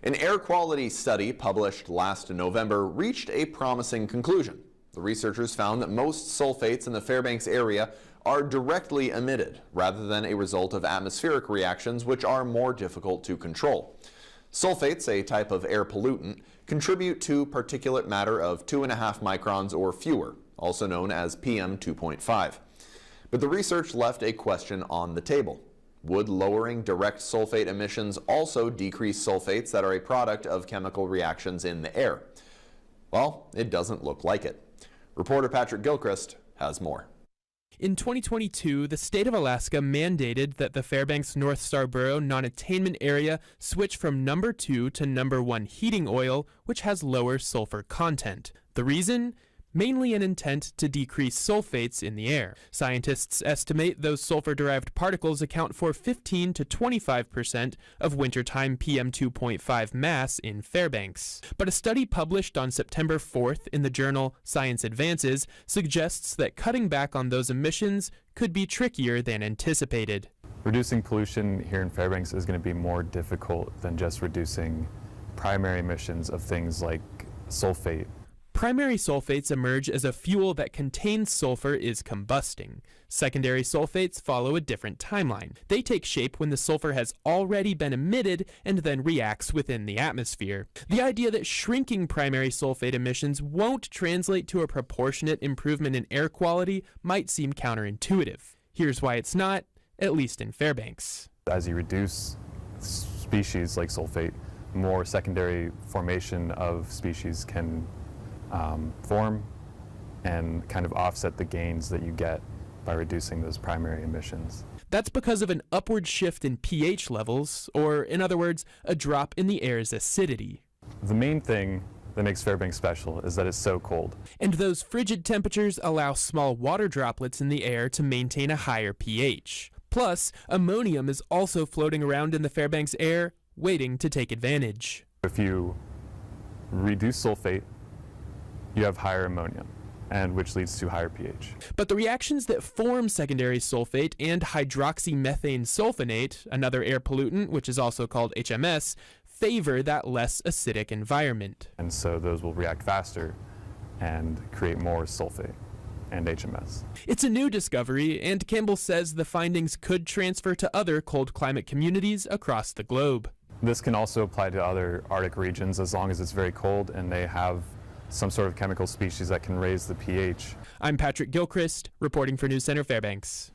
An air quality study published last November reached a promising conclusion. The researchers found that most sulfates in the Fairbanks area are directly emitted, rather than a result of atmospheric reactions which are more difficult to control. Sulfates, a type of air pollutant, contribute to particulate matter of 2.5 microns or fewer, also known as PM 2.5. But the research left a question on the table. Would lowering direct sulfate emissions also decrease sulfates that are a product of chemical reactions in the air? Well, it doesn't look like it. Reporter Patrick Gilchrist has more. In 2022, the state of Alaska mandated that the Fairbanks North Scarborough non-attainment area switch from number 2 to number 1 heating oil, which has lower sulfur content. The reason? Mainly an intent to decrease sulfates in the air. Scientists estimate those sulfur-derived particles account for 15 to 25% of wintertime PM 2.5 mass in Fairbanks. But a study published on September 4th in the journal Science Advances suggests that cutting back on those emissions could be trickier than anticipated. Reducing pollution here in Fairbanks is going to be more difficult than just reducing primary emissions of things like sulfate. Primary sulfates emerge as a fuel that contains sulfur is combusting. Secondary sulfates follow a different timeline. They take shape when the sulfur has already been emitted and then reacts within the atmosphere. The idea that shrinking primary sulfate emissions won't translate to a proportionate improvement in air quality might seem counterintuitive. Here's why it's not, at least in Fairbanks. As you reduce species like sulfate, more secondary formation of species can form and kind of offset the gains that you get by reducing those primary emissions. That's because of an upward shift in pH levels, or in other words, a drop in the air's acidity. The main thing that makes Fairbanks special is that it's so cold. And those frigid temperatures allow small water droplets in the air to maintain a higher pH. Plus, ammonium is also floating around in the Fairbanks air, waiting to take advantage. If you reduce sulfate, you have higher ammonia, and which leads to higher pH. But the reactions that form secondary sulfate and hydroxymethane sulfonate, another air pollutant which is also called HMS, favor that less acidic environment. And so those will react faster and create more sulfate and HMS. It's a new discovery, and Campbell says the findings could transfer to other cold climate communities across the globe. This can also apply to other Arctic regions as long as it's very cold and they have some sort of chemical species that can raise the pH. I'm Patrick Gilchrist, reporting for News Center Fairbanks.